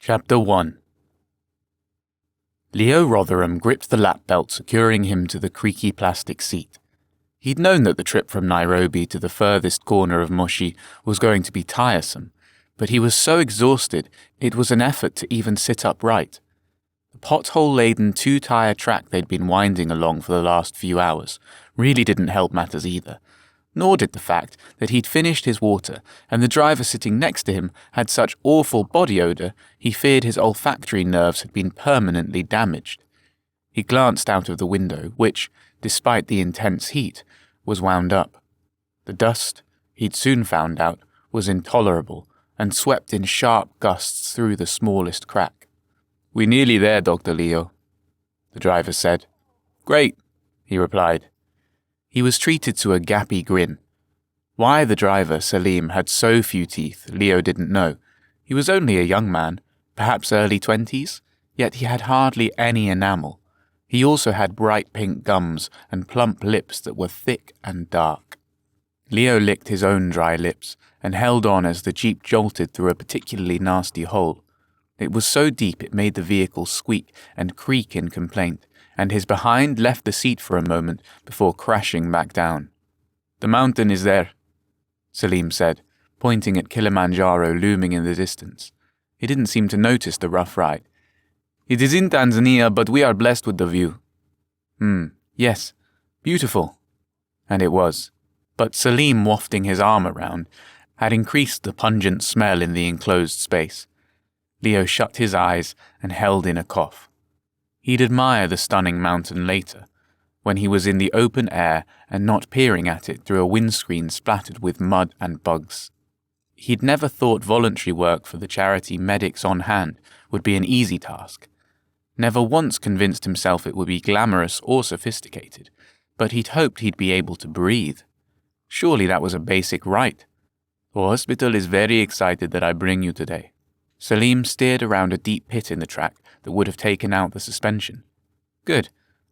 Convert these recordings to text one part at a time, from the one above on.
Chapter 1. Leo Rotherham gripped the lap belt securing him to the creaky plastic seat. He'd known that the trip from Nairobi to the furthest corner of Moshi was going to be tiresome, but he was so exhausted it was an effort to even sit upright. The pothole-laden two-tire track they'd been winding along for the last few hours really didn't help matters either, nor did the fact that he'd finished his water and the driver sitting next to him had such awful body odour he feared his olfactory nerves had been permanently damaged. He glanced out of the window, which, despite the intense heat, was wound up. The dust, he'd soon found out, was intolerable and swept in sharp gusts through the smallest crack. "We're nearly there, Dr. Leo," the driver said. "Great," he replied. He was treated to a gappy grin. Why the driver, Salim, had so few teeth, Leo didn't know. He was only a young man, perhaps early 20s, yet he had hardly any enamel. He also had bright pink gums and plump lips that were thick and dark. Leo licked his own dry lips and held on as the jeep jolted through a particularly nasty hole. It was so deep it made the vehicle squeak and creak in complaint, and his behind left the seat for a moment before crashing back down. "The mountain is there," Salim said, pointing at Kilimanjaro looming in the distance. He didn't seem to notice the rough ride. "It is in Tanzania, but we are blessed with the view." Yes, beautiful." And it was. But Salim wafting his arm around had increased the pungent smell in the enclosed space. Leo shut his eyes and held in a cough. He'd admire the stunning mountain later, when he was in the open air and not peering at it through a windscreen splattered with mud and bugs. He'd never thought voluntary work for the charity Medics on Hand would be an easy task. Never once convinced himself it would be glamorous or sophisticated, but he'd hoped he'd be able to breathe. Surely that was a basic right. "The hospital is very excited that I bring you today." Salim steered around a deep pit in the track that would have taken out the suspension. "Good.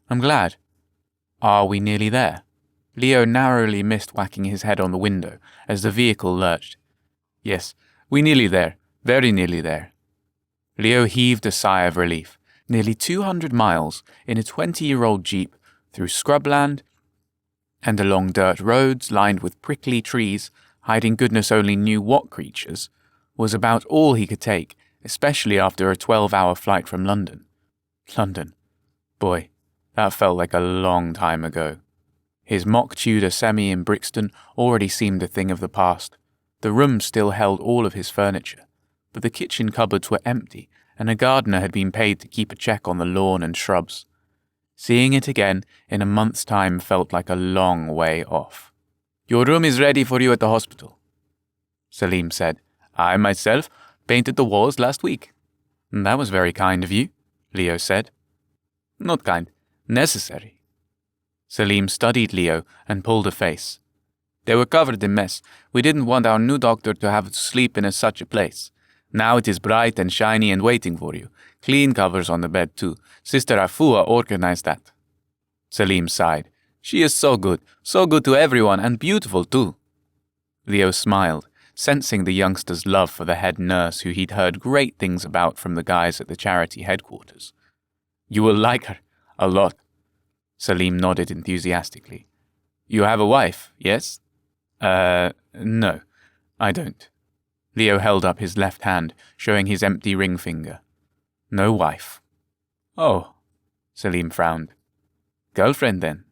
I'm glad. Are we nearly there?" Leo narrowly missed whacking his head on the window as the vehicle lurched. "Yes, we're nearly there. Very nearly there." Leo heaved a sigh of relief. Nearly 200 miles in a 20-year-old jeep through scrubland and along dirt roads lined with prickly trees, hiding goodness only knew what creatures, was about all he could take, especially after a 12-hour flight from London. London. Boy, that felt like a long time ago. His mock Tudor semi in Brixton already seemed a thing of the past. The room still held all of his furniture, but the kitchen cupboards were empty, and a gardener had been paid to keep a check on the lawn and shrubs. Seeing it again in a month's time felt like a long way off. "Your room is ready for you at the hospital," Salim said. "I myself painted the walls last week." "That was very kind of you," Leo said. "Not kind. Necessary." Salim studied Leo and pulled a face. "They were covered in mess. We didn't want our new doctor to have to sleep in such a place. Now it is bright and shiny and waiting for you. Clean covers on the bed too. Sister Afua organized that." Salim sighed. "She is so good to everyone and beautiful too." Leo smiled, sensing the youngster's love for the head nurse who he'd heard great things about from the guys at the charity headquarters. "You will like her. A lot." Salim nodded enthusiastically. "You have a wife, yes?" No, I don't." Leo held up his left hand, showing his empty ring finger. "No wife." "Oh," Salim frowned. "Girlfriend, then?"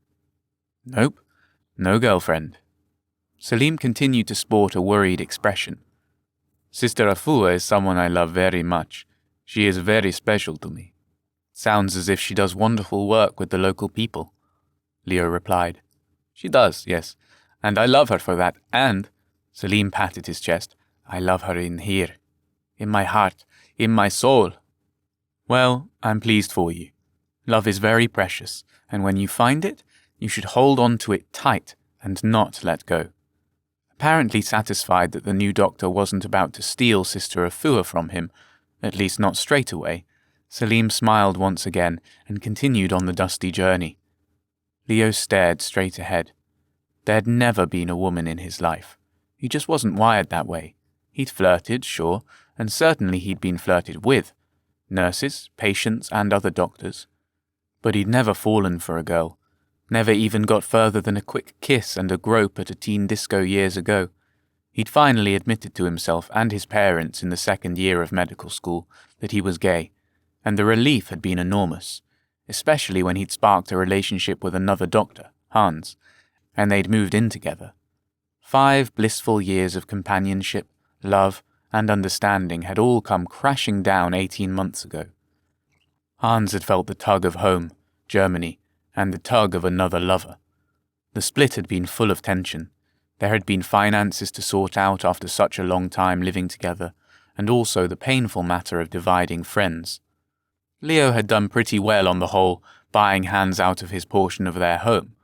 "Nope, no girlfriend." Salim continued to sport a worried expression. "Sister Afua is someone I love very much. She is very special to me." "Sounds as if she does wonderful work with the local people," Leo replied. "She does, yes, and I love her for that, and," Salim patted his chest, "I love her in here. In my heart, in my soul." "Well, I'm pleased for you. Love is very precious, and when you find it, you should hold on to it tight and not let go." Apparently satisfied that the new doctor wasn't about to steal Sister Afua from him, at least not straight away, Salim smiled once again and continued on the dusty journey. Leo stared straight ahead. There'd never been a woman in his life. He just wasn't wired that way. He'd flirted, sure, and certainly he'd been flirted with nurses, patients, and other doctors. But he'd never fallen for a girl, never even got further than a quick kiss and a grope at a teen disco years ago. He'd finally admitted to himself and his parents in the second year of medical school that he was gay, and the relief had been enormous, especially when he'd sparked a relationship with another doctor, Hans, and they'd moved in together. 5 blissful years of companionship, love, and understanding had all come crashing down 18 months ago. Hans had felt the tug of home, Germany, and the tug of another lover. The split had been full of tension. There had been finances to sort out after such a long time living together, and also the painful matter of dividing friends. Leo had done pretty well on the whole, buying Hans out of his portion of their home,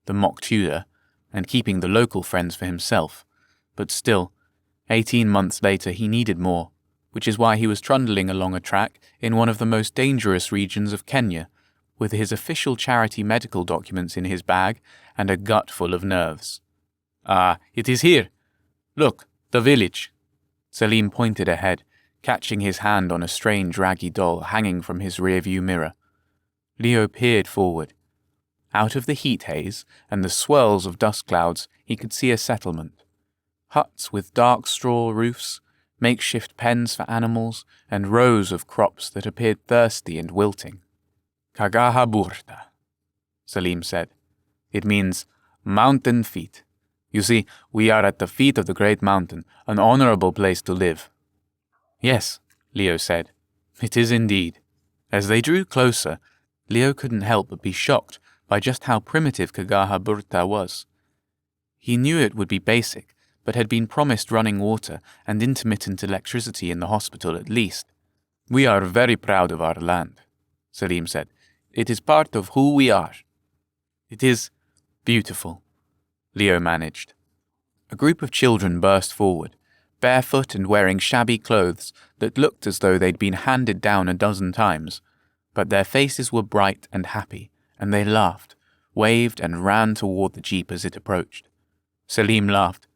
the mock Tudor, and keeping the local friends for himself. But still, 18 months later he needed more, which is why he was trundling along a track in one of the most dangerous regions of Kenya, with his official charity medical documents in his bag and a gut full of nerves. "Ah, it is here. Look, the village." Salim pointed ahead, catching his hand on a strange raggy doll hanging from his rearview mirror. Leo peered forward. Out of the heat haze and the swirls of dust clouds, he could see a settlement. Huts with dark straw roofs, makeshift pens for animals, and rows of crops that appeared thirsty and wilting. "Kagaha Burta," Salim said. "It means mountain feet. You see, we are at the feet of the great mountain, an honorable place to live." "Yes," Leo said. "It is indeed." As they drew closer, Leo couldn't help but be shocked by just how primitive Kagaha Burta was. He knew it would be basic, but had been promised running water and intermittent electricity in the hospital at least. "We are very proud of our land," Salim said. "It is part of who we are." "It is beautiful," Leo managed. A group of children burst forward, barefoot and wearing shabby clothes that looked as though they'd been handed down a dozen times, but their faces were bright and happy, and they laughed, waved and ran toward the jeep as it approached. Salim laughed.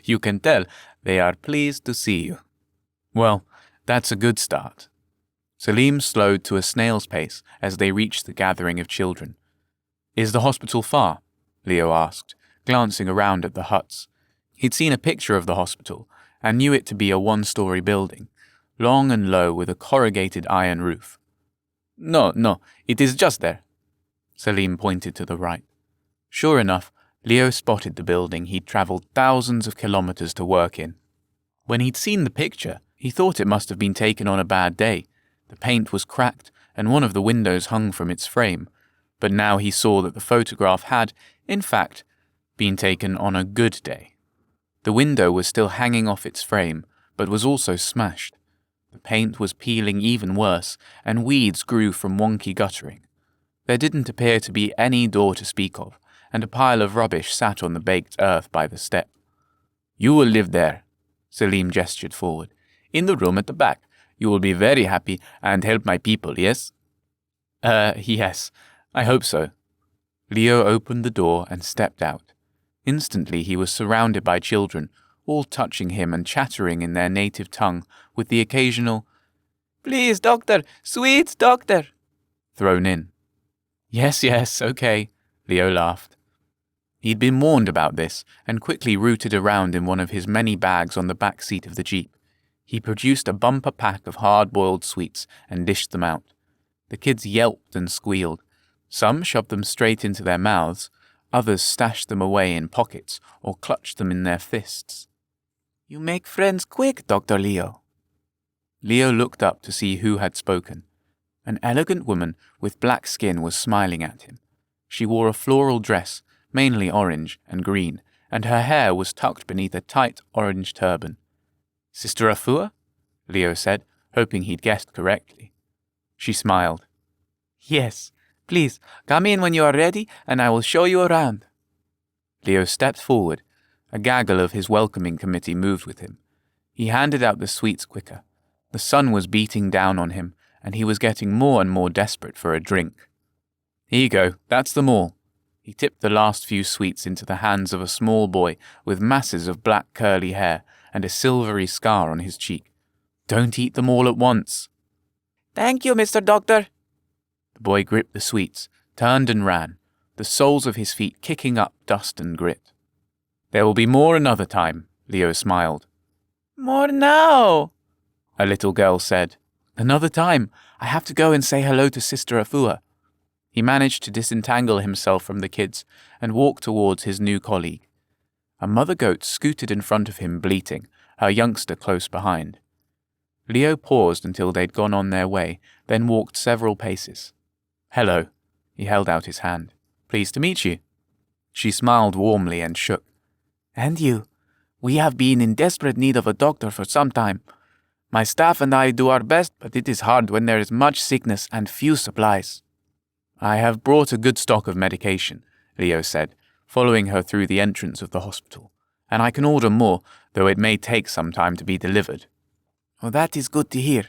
"You can tell they are pleased to see you." "Well, that's a good start." Salim slowed to a snail's pace as they reached the gathering of children. "Is the hospital far?" Leo asked, glancing around at the huts. He'd seen a picture of the hospital and knew it to be a 1-story building, long and low with a corrugated iron roof. No, it is just there." Salim pointed to the right. Sure enough, Leo spotted the building he'd travelled thousands of kilometres to work in. When he'd seen the picture, he thought it must have been taken on a bad day. The paint was cracked and one of the windows hung from its frame, but now he saw that the photograph had, in fact, been taken on a good day. The window was still hanging off its frame, but was also smashed. The paint was peeling even worse, and weeds grew from wonky guttering. There didn't appear to be any door to speak of, and a pile of rubbish sat on the baked earth by the step. "You will live there," Salim gestured forward. "In the room at the back. You will be very happy and help my people, yes?" Yes, I hope so." Leo opened the door and stepped out. Instantly he was surrounded by children, all touching him and chattering in their native tongue, with the occasional, "Please, doctor, sweet doctor," thrown in. Yes, okay," Leo laughed. He'd been warned about this and quickly rooted around in one of his many bags on the back seat of the jeep. He produced a bumper pack of hard-boiled sweets and dished them out. The kids yelped and squealed. Some shoved them straight into their mouths, others stashed them away in pockets or clutched them in their fists. "You make friends quick, Dr. Leo." Leo looked up to see who had spoken. An elegant woman with black skin was smiling at him. She wore a floral dress, mainly orange and green, and her hair was tucked beneath a tight orange turban. "Sister Afua?" Leo said, hoping he'd guessed correctly. She smiled. "Yes, please, come in when you are ready, and I will show you around." Leo stepped forward. A gaggle of his welcoming committee moved with him. He handed out the sweets quicker. The sun was beating down on him, and he was getting more and more desperate for a drink. "Here you go, that's them all." He tipped the last few sweets into the hands of a small boy with masses of black curly hair and a silvery scar on his cheek. Don't eat them all at once. Thank you, Mr. Doctor. The boy gripped the sweets, turned and ran, the soles of his feet kicking up dust and grit. There will be more another time, Leo smiled. More now, a little girl said. Another time. I have to go and say hello to Sister Afua. He managed to disentangle himself from the kids and walk towards his new colleague. A mother goat scooted in front of him bleating, her youngster close behind. Leo paused until they'd gone on their way, then walked several paces. Hello. He held out his hand. Pleased to meet you. She smiled warmly and shook. And you. We have been in desperate need of a doctor for some time. My staff and I do our best, but it is hard when there is much sickness and few supplies. I have brought a good stock of medication, Leo said, following her through the entrance of the hospital, and I can order more, though it may take some time to be delivered. Oh, that is good to hear.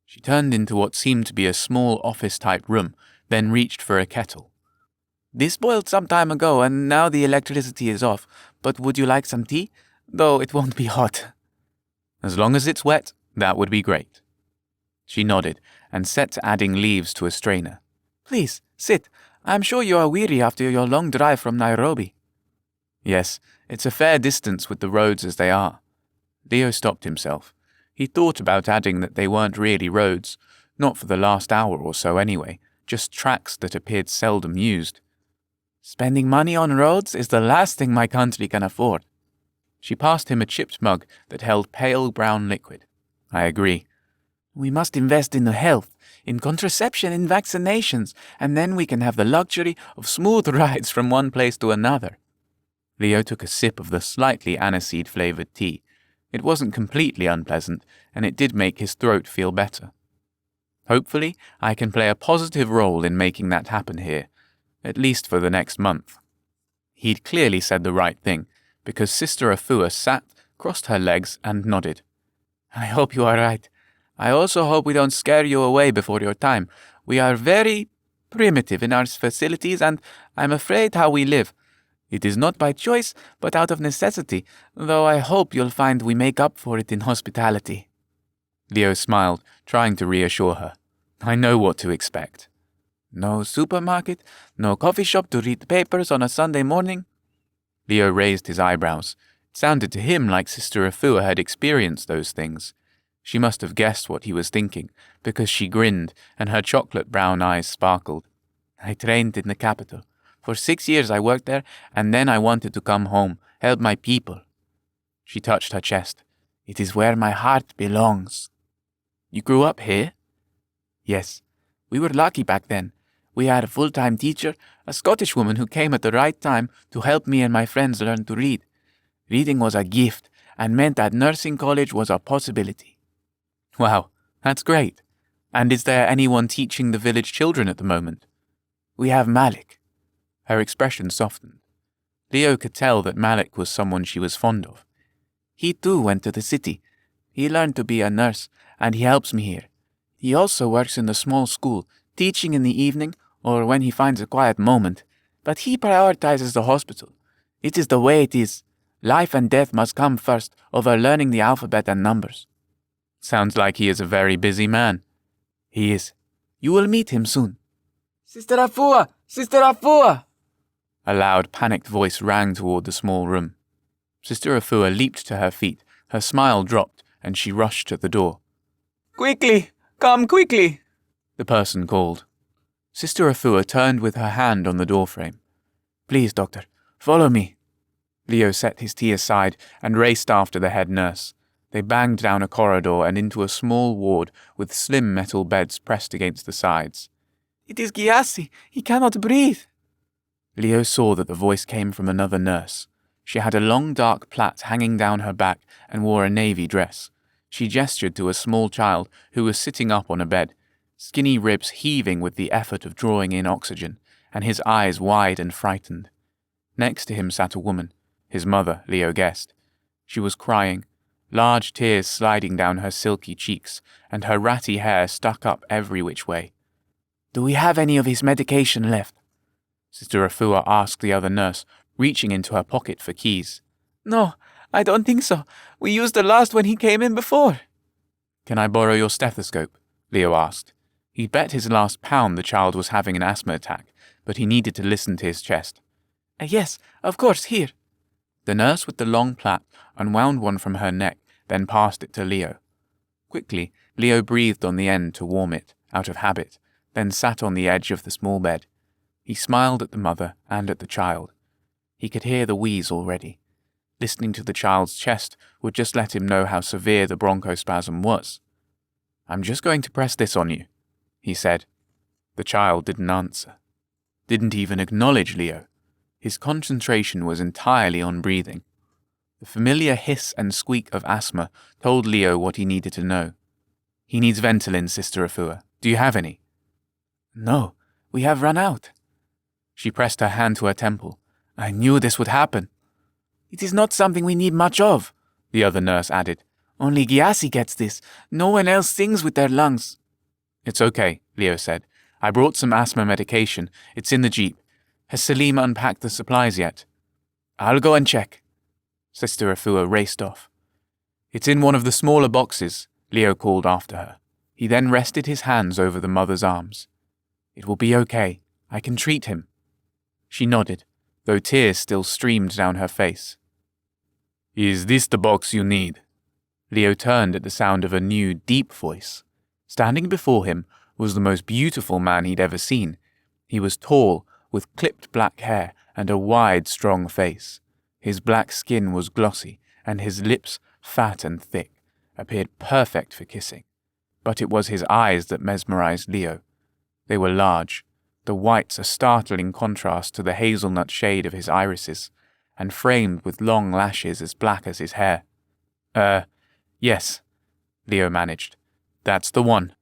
She turned into what seemed to be a small office-type room, then reached for a kettle. This boiled some time ago, and now the electricity is off, but would you like some tea? Though it won't be hot. As long as it's wet, that would be great. She nodded and set to adding leaves to a strainer. Please, sit. I'm sure you are weary after your long drive from Nairobi. Yes, it's a fair distance with the roads as they are. Leo stopped himself. He thought about adding that they weren't really roads, not for the last hour or so anyway, just tracks that appeared seldom used. Spending money on roads is the last thing my country can afford. She passed him a chipped mug that held pale brown liquid. I agree. We must invest in the health, in contraception, in vaccinations, and then we can have the luxury of smooth rides from one place to another. Leo took a sip of the slightly aniseed-flavoured tea. It wasn't completely unpleasant, and it did make his throat feel better. Hopefully, I can play a positive role in making that happen here, at least for the next month. He'd clearly said the right thing, because Sister Afua sat, crossed her legs, and nodded. I hope you are right. I also hope we don't scare you away before your time. We are very primitive in our facilities, and I'm afraid how we live. It is not by choice, but out of necessity, though I hope you'll find we make up for it in hospitality. Leo smiled, trying to reassure her. I know what to expect. No supermarket, no coffee shop to read the papers on a Sunday morning? Leo raised his eyebrows. It sounded to him like Sister Afua had experienced those things. She must have guessed what he was thinking, because she grinned and her chocolate-brown eyes sparkled. I trained in the capital. For 6 years I worked there, and then I wanted to come home, help my people. She touched her chest. It is where my heart belongs. You grew up here? Yes. We were lucky back then. We had a full-time teacher, a Scottish woman who came at the right time to help me and my friends learn to read. Reading was a gift, and meant that nursing college was a possibility. Wow, that's great. And is there anyone teaching the village children at the moment? We have Malik. Her expression softened. Leo could tell that Malik was someone she was fond of. He too went to the city. He learned to be a nurse, and he helps me here. He also works in the small school, teaching in the evening or when he finds a quiet moment. But he prioritizes the hospital. It is the way it is. Life and death must come first over learning the alphabet and numbers. Sounds like he is a very busy man. He is. You will meet him soon. Sister Afua! Sister Afua! A loud, panicked voice rang toward the small room. Sister Afua leaped to her feet, her smile dropped, and she rushed to the door. Quickly! Come quickly! The person called. Sister Afua turned with her hand on the doorframe. Please, doctor, follow me. Leo set his tea aside and raced after the head nurse. They banged down a corridor and into a small ward with slim metal beds pressed against the sides. It is Gyasi. He cannot breathe. Leo saw that the voice came from another nurse. She had a long dark plait hanging down her back and wore a navy dress. She gestured to a small child who was sitting up on a bed, skinny ribs heaving with the effort of drawing in oxygen, and his eyes wide and frightened. Next to him sat a woman, his mother, Leo guessed. She was crying, large tears sliding down her silky cheeks, and her ratty hair stuck up every which way. Do we have any of his medication left? Sister Afua asked the other nurse, reaching into her pocket for keys. No, I don't think so. We used the last when he came in before. Can I borrow your stethoscope? Leo asked. He'd bet his last pound the child was having an asthma attack, but he needed to listen to his chest. Yes, of course, here. The nurse with the long plait unwound one from her neck, then passed it to Leo. Quickly, Leo breathed on the end to warm it, out of habit, then sat on the edge of the small bed. He smiled at the mother and at the child. He could hear the wheeze already. Listening to the child's chest would just let him know how severe the bronchospasm was. I'm just going to press this on you, he said. The child didn't answer. Didn't even acknowledge Leo. His concentration was entirely on breathing. The familiar hiss and squeak of asthma told Leo what he needed to know. He needs Ventolin, Sister Afua. Do you have any? No, we have run out. She pressed her hand to her temple. I knew this would happen. It is not something we need much of, the other nurse added. Only Gyasi gets this. No one else sings with their lungs. It's okay, Leo said. I brought some asthma medication. It's in the jeep. Has Salim unpacked the supplies yet? I'll go and check. Sister Afua raced off. It's in one of the smaller boxes, Leo called after her. He then rested his hands over the mother's arms. It will be okay. I can treat him. She nodded, though tears still streamed down her face. Is this the box you need? Leo turned at the sound of a new, deep voice. Standing before him was the most beautiful man he'd ever seen. He was tall, with clipped black hair and a wide, strong face. His black skin was glossy, and his lips, fat and thick, appeared perfect for kissing. But it was his eyes that mesmerized Leo. They were large, the whites a startling contrast to the hazelnut shade of his irises, and framed with long lashes as black as his hair. Yes, Leo managed. That's the one.